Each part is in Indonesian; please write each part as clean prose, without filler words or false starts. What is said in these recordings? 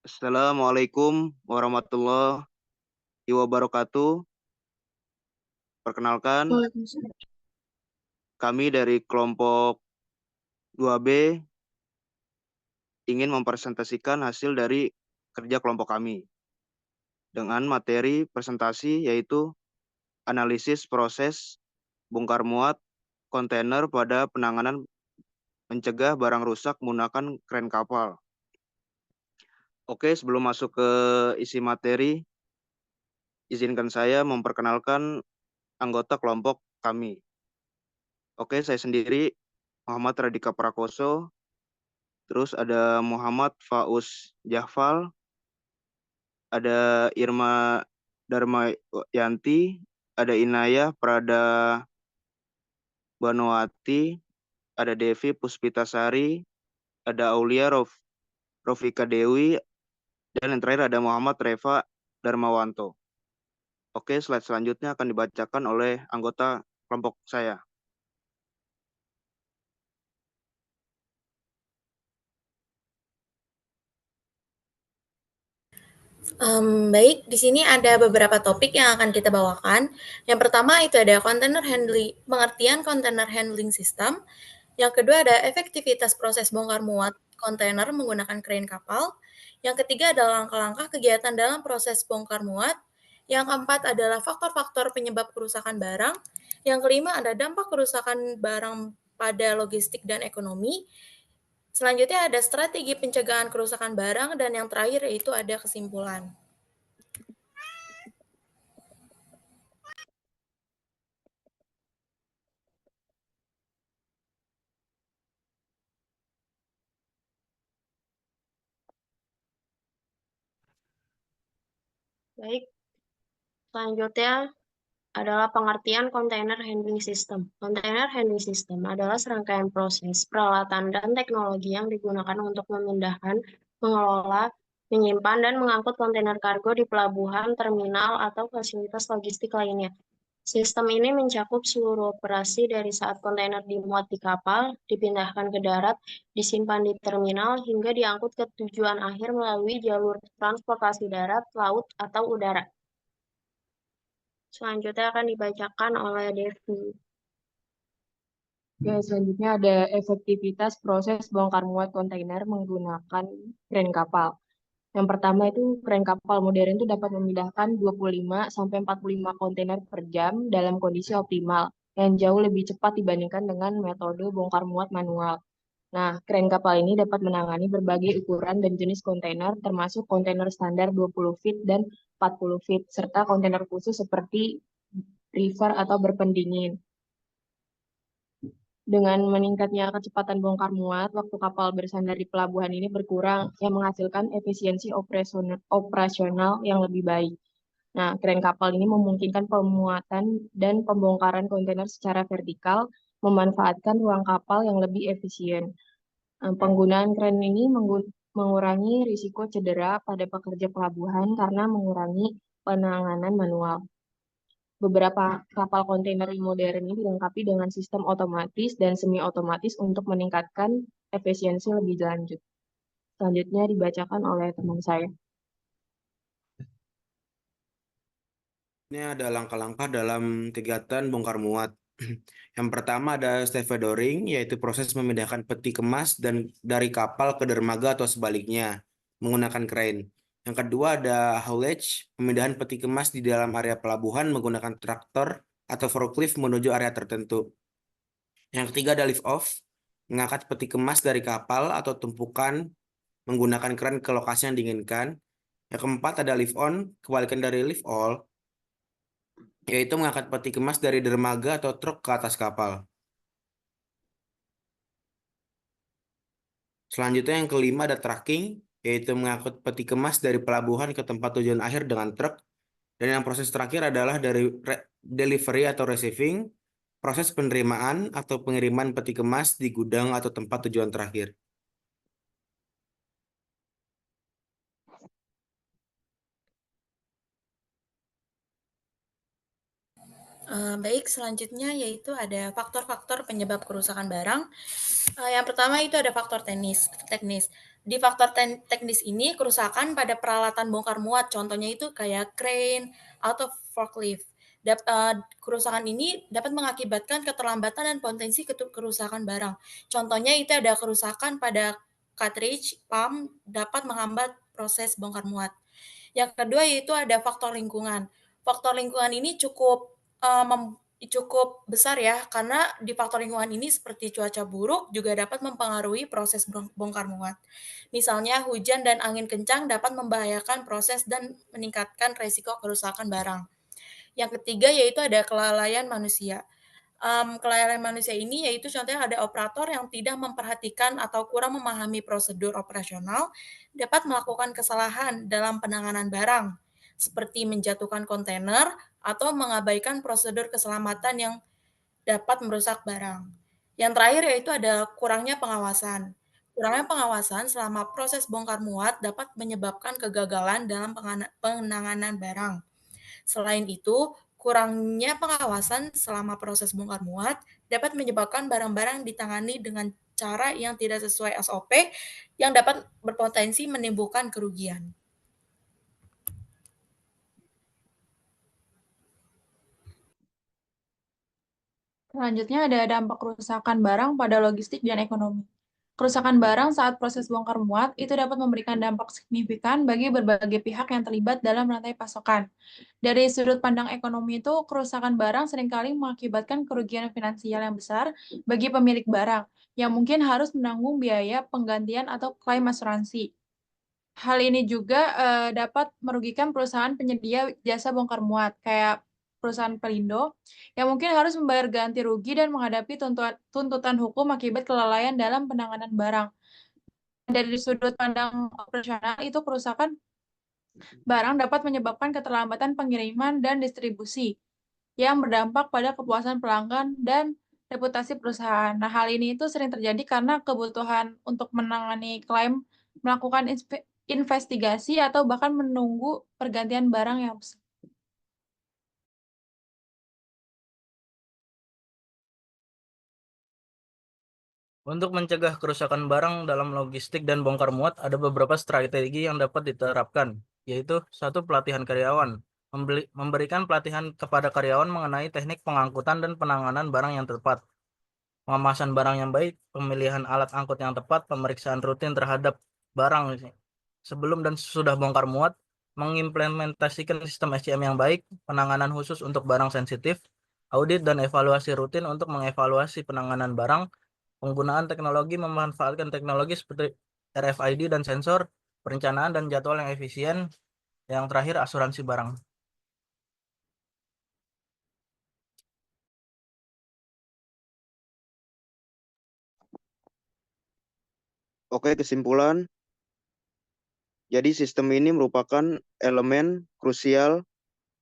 Assalamualaikum warahmatullahi wabarakatuh. Perkenalkan, Waalaikumsalam. kami dari kelompok 2B ingin mempresentasikan hasil dari kerja kelompok kami dengan materi presentasi yaitu analisis proses bongkar muat kontainer pada penanganan mencegah barang rusak menggunakan kren kapal. Oke, sebelum masuk ke isi materi, izinkan saya memperkenalkan anggota kelompok kami. Oke, saya sendiri Muhammad Radika Prakoso, terus ada Muhammad Faus Jahfal, ada Irma Darmayanti, ada Inayah Prada Banowati, ada Devi Puspitasari, ada Aulia Rofika Dewi, dan yang terakhir ada Muhammad Reva Darmawanto. Oke, slide selanjutnya akan dibacakan oleh anggota kelompok saya. Baik, di sini ada beberapa topik yang akan kita bawakan. Yang pertama itu ada container handling, pengertian container handling system. Yang kedua ada efektivitas proses bongkar muat kontainer menggunakan krain kapal. Yang ketiga adalah langkah-langkah kegiatan dalam proses bongkar muat. Yang keempat adalah faktor-faktor penyebab kerusakan barang. Yang kelima ada dampak kerusakan barang pada logistik dan ekonomi. Selanjutnya ada strategi pencegahan kerusakan barang dan yang terakhir yaitu ada kesimpulan. Baik, selanjutnya adalah pengertian container handling system. Container handling system adalah serangkaian proses, peralatan, dan teknologi yang digunakan untuk memindahkan, mengelola, menyimpan, dan mengangkut kontainer kargo di pelabuhan, terminal, atau fasilitas logistik lainnya. Sistem ini mencakup seluruh operasi dari saat kontainer dimuat di kapal, dipindahkan ke darat, disimpan di terminal, hingga diangkut ke tujuan akhir melalui jalur transportasi darat, laut, atau udara. Selanjutnya akan dibacakan oleh Devi. Ya, selanjutnya ada efektivitas proses bongkar muat kontainer menggunakan kren kapal. Yang pertama itu kren kapal modern itu dapat memindahkan 25 sampai 45 kontainer per jam dalam kondisi optimal yang jauh lebih cepat dibandingkan dengan metode bongkar muat manual. Nah, kren kapal ini dapat menangani berbagai ukuran dan jenis kontainer termasuk kontainer standar 20 feet dan 40 feet serta kontainer khusus seperti river atau berpendingin. Dengan meningkatnya kecepatan bongkar muat, waktu kapal bersandar di pelabuhan ini berkurang, yang menghasilkan efisiensi operasional yang lebih baik. Nah, kren kapal ini memungkinkan pemuatan dan pembongkaran kontainer secara vertikal, memanfaatkan ruang kapal yang lebih efisien. Penggunaan kren ini mengurangi risiko cedera pada pekerja pelabuhan karena mengurangi penanganan manual. Beberapa kapal kontainer modern ini dilengkapi dengan sistem otomatis dan semi-otomatis untuk meningkatkan efisiensi lebih lanjut. Selanjutnya dibacakan oleh teman saya. Ini ada langkah-langkah dalam kegiatan bongkar muat. Yang pertama ada stevedoring, yaitu proses memindahkan peti kemas dan dari kapal ke dermaga atau sebaliknya menggunakan krain. Yang kedua ada haulage, pemindahan peti kemas di dalam area pelabuhan menggunakan traktor atau forklift menuju area tertentu. Yang ketiga ada lift off, mengangkat peti kemas dari kapal atau tumpukan menggunakan kran ke lokasi yang diinginkan. Yang keempat ada lift on, kebalikan dari lift all, yaitu mengangkat peti kemas dari dermaga atau truk ke atas kapal. Selanjutnya yang kelima ada tracking, yaitu mengangkut peti kemas dari pelabuhan ke tempat tujuan akhir dengan truk. Dan yang proses terakhir adalah dari delivery atau receiving, proses penerimaan atau pengiriman peti kemas di gudang atau tempat tujuan terakhir. Baik, selanjutnya yaitu ada faktor-faktor penyebab kerusakan barang. Yang pertama itu ada faktor teknis. Di faktor teknis ini, kerusakan pada peralatan bongkar muat, contohnya itu kayak crane atau forklift. Kerusakan ini dapat mengakibatkan keterlambatan dan potensi kerusakan barang. Contohnya itu ada kerusakan pada cartridge pump dapat menghambat proses bongkar muat. Yang kedua yaitu ada faktor lingkungan. Faktor lingkungan ini cukup besar ya, karena di faktor lingkungan ini seperti cuaca buruk juga dapat mempengaruhi proses bongkar muat. Misalnya hujan dan angin kencang dapat membahayakan proses dan meningkatkan risiko kerusakan barang. Yang ketiga yaitu ada kelalaian manusia. Kelalaian manusia ini yaitu contohnya ada operator yang tidak memperhatikan atau kurang memahami prosedur operasional dapat melakukan kesalahan dalam penanganan barang, seperti menjatuhkan kontainer atau mengabaikan prosedur keselamatan yang dapat merusak barang. Yang terakhir yaitu ada kurangnya pengawasan. Kurangnya pengawasan selama proses bongkar muat dapat menyebabkan kegagalan dalam penanganan barang. Selain itu, kurangnya pengawasan selama proses bongkar muat dapat menyebabkan barang-barang ditangani dengan cara yang tidak sesuai SOP yang dapat berpotensi menimbulkan kerugian. Selanjutnya ada dampak kerusakan barang pada logistik dan ekonomi. Kerusakan barang saat proses bongkar muat itu dapat memberikan dampak signifikan bagi berbagai pihak yang terlibat dalam rantai pasokan. Dari sudut pandang ekonomi itu, kerusakan barang seringkali mengakibatkan kerugian finansial yang besar bagi pemilik barang, yang mungkin harus menanggung biaya penggantian atau klaim asuransi. Hal ini juga dapat merugikan perusahaan penyedia jasa bongkar muat, kayak perusahaan Pelindo, yang mungkin harus membayar ganti rugi dan menghadapi tuntutan hukum akibat kelalaian dalam penanganan barang. Dari sudut pandang operasional, itu kerusakan barang dapat menyebabkan keterlambatan pengiriman dan distribusi, yang berdampak pada kepuasan pelanggan dan reputasi perusahaan. Nah, hal ini itu sering terjadi karena kebutuhan untuk menangani klaim, melakukan investigasi, atau bahkan menunggu pergantian barang yang besar. Untuk mencegah kerusakan barang dalam logistik dan bongkar muat, ada beberapa strategi yang dapat diterapkan, yaitu satu, pelatihan karyawan. Memberikan pelatihan kepada karyawan mengenai teknik pengangkutan dan penanganan barang yang tepat. Pengemasan barang yang baik, pemilihan alat angkut yang tepat, pemeriksaan rutin terhadap barang sebelum dan sesudah bongkar muat, mengimplementasikan sistem SCM yang baik, penanganan khusus untuk barang sensitif, audit dan evaluasi rutin untuk mengevaluasi penanganan barang, penggunaan teknologi, memanfaatkan teknologi seperti RFID dan sensor, perencanaan dan jadwal yang efisien, yang terakhir asuransi barang. Oke, kesimpulan. Jadi sistem ini merupakan elemen krusial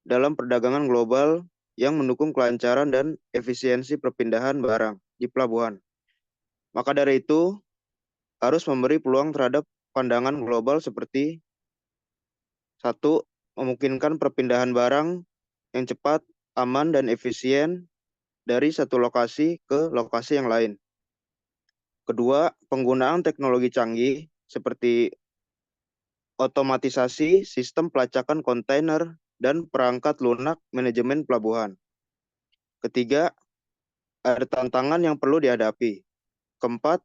dalam perdagangan global yang mendukung kelancaran dan efisiensi perpindahan barang di pelabuhan. Maka dari itu, harus memberi peluang terhadap pandangan global seperti satu, memungkinkan perpindahan barang yang cepat, aman, dan efisien dari satu lokasi ke lokasi yang lain. Kedua, penggunaan teknologi canggih seperti otomatisasi sistem pelacakan kontainer dan perangkat lunak manajemen pelabuhan. Ketiga, ada tantangan yang perlu dihadapi. Keempat,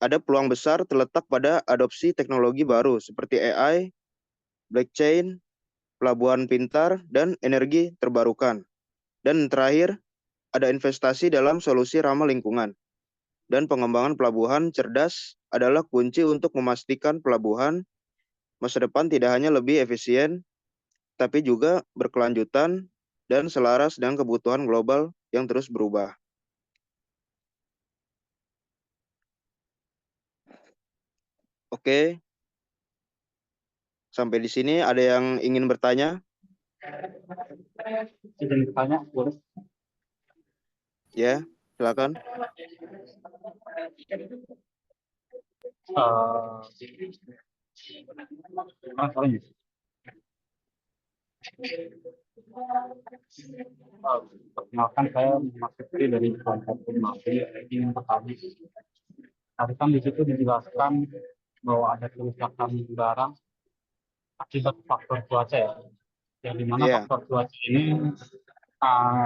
ada peluang besar terletak pada adopsi teknologi baru seperti AI, blockchain, pelabuhan pintar, dan energi terbarukan. Dan terakhir, ada investasi dalam solusi ramah lingkungan. Dan pengembangan pelabuhan cerdas adalah kunci untuk memastikan pelabuhan masa depan tidak hanya lebih efisien, tapi juga berkelanjutan dan selaras dengan kebutuhan global yang terus berubah. Oke, sampai di sini ada yang ingin bertanya? Izin bertanya, boleh? Ya, silakan. Sorry. Perkenalkan, saya Mas Fikri dari kelompok Mafia ingin bertanya. Tadi kan di situ dijelaskan bahwa ada kerusakan barang akibat faktor cuaca ya. Yang dimana Iya. faktor cuaca ini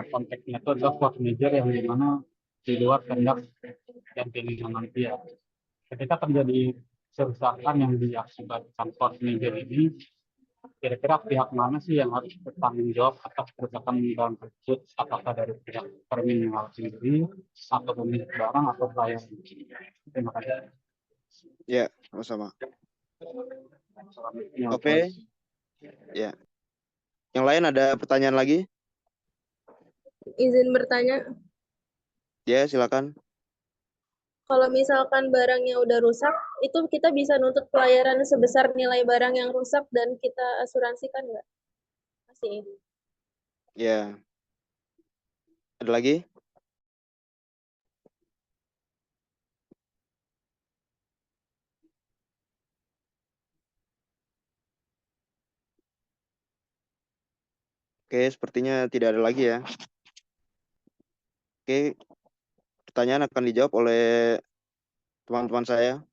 konteksnya itu adalah force major yang dimana di luar kehendak dan keinginan manusia. Ketika terjadi kerusakan yang diakibatkan force major ini, kira-kira pihak mana sih yang harus bertanggung jawab atas kerusakan barang tersebut? Apakah dari pihak terminal sendiri, atau pemilik barang, atau pelayan? Terima kasih. Ya, sama-sama. Assalamualaikum. Oke. Ya. Yang lain ada pertanyaan lagi? Izin bertanya, Ya, silakan. kalau misalkan barangnya udah rusak, itu kita bisa nuntut pelayaran sebesar nilai barang yang rusak dan kita asuransikan nggak? Masih. Ya. Ada lagi? Oke, sepertinya tidak ada lagi ya. Oke, pertanyaan akan dijawab oleh teman-teman saya.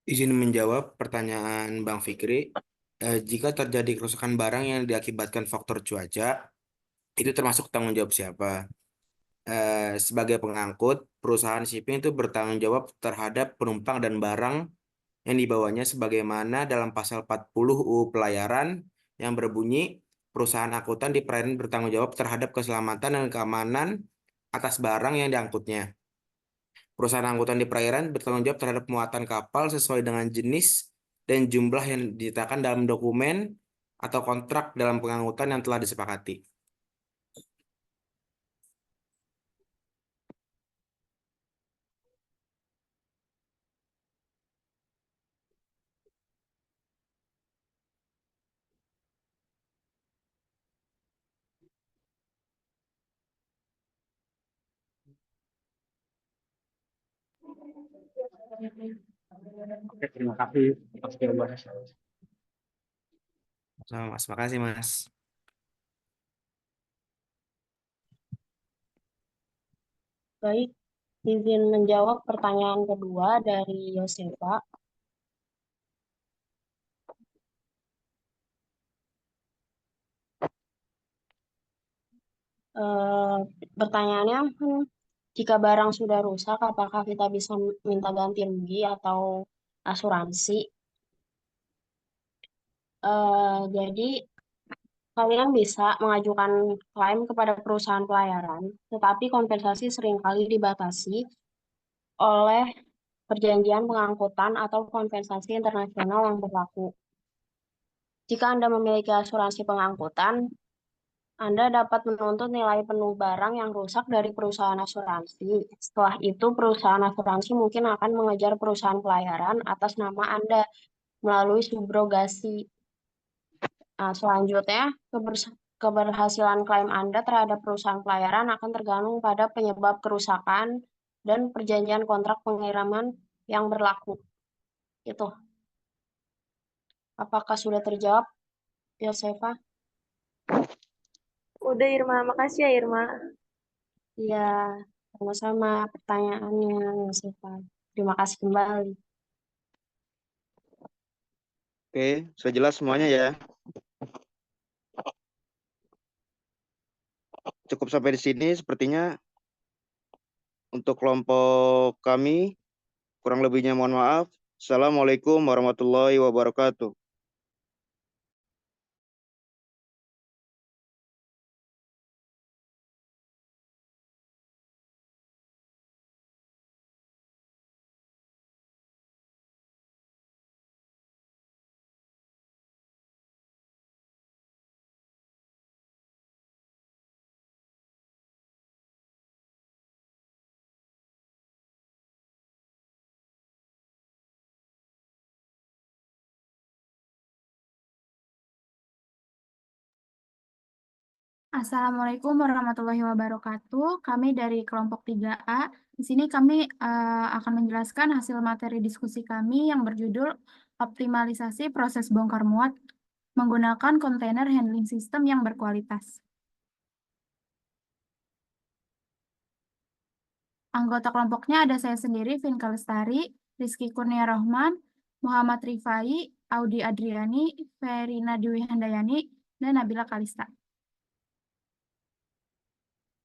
Izin menjawab pertanyaan Bang Fikri. Jika terjadi kerusakan barang yang diakibatkan faktor cuaca, itu termasuk tanggung jawab siapa? Sebagai pengangkut, perusahaan shipping itu bertanggung jawab terhadap penumpang dan barang yang dibawanya sebagaimana dalam pasal 40 UU Pelayaran yang berbunyi, perusahaan angkutan di perairan bertanggung jawab terhadap keselamatan dan keamanan atas barang yang diangkutnya. Perusahaan angkutan di perairan bertanggung jawab terhadap muatan kapal sesuai dengan jenis dan jumlah yang dinyatakan dalam dokumen atau kontrak dalam pengangkutan yang telah disepakati. Oke, terima kasih atas jawabannya. Sama Mas, makasih Mas. Baik, izin menjawab pertanyaan kedua dari Yosefa. Pertanyaannya, jika barang sudah rusak, apakah kita bisa minta ganti rugi atau asuransi? Jadi kalian bisa mengajukan klaim kepada perusahaan pelayaran, tetapi kompensasi seringkali dibatasi oleh perjanjian pengangkutan atau kompensasi internasional yang berlaku. Jika Anda memiliki asuransi pengangkutan, Anda dapat menuntut nilai penuh barang yang rusak dari perusahaan asuransi. Setelah itu, perusahaan asuransi mungkin akan mengejar perusahaan pelayaran atas nama Anda melalui subrogasi. Nah, selanjutnya, keberhasilan klaim Anda terhadap perusahaan pelayaran akan tergantung pada penyebab kerusakan dan perjanjian kontrak pengiriman yang berlaku. Itu. Apakah sudah terjawab, Yosefa? Udah Irma, makasih ya Irma. Iya, sama-sama pertanyaannya, Yosefa. Terima kasih kembali. Oke, sudah jelas semuanya ya. Cukup sampai di sini sepertinya. Untuk kelompok kami, kurang lebihnya mohon maaf. Assalamualaikum warahmatullahi wabarakatuh. Assalamualaikum warahmatullahi wabarakatuh. Kami dari kelompok 3A. Di sini kami akan menjelaskan hasil materi diskusi kami yang berjudul optimalisasi proses bongkar muat menggunakan kontainer handling system yang berkualitas. Anggota kelompoknya ada saya sendiri, Vinka Lestari, Rizky Kurnia Rohman, Muhammad Rifai, Audi Adriani, Ferina Dwi Handayani, dan Nabila Kalista.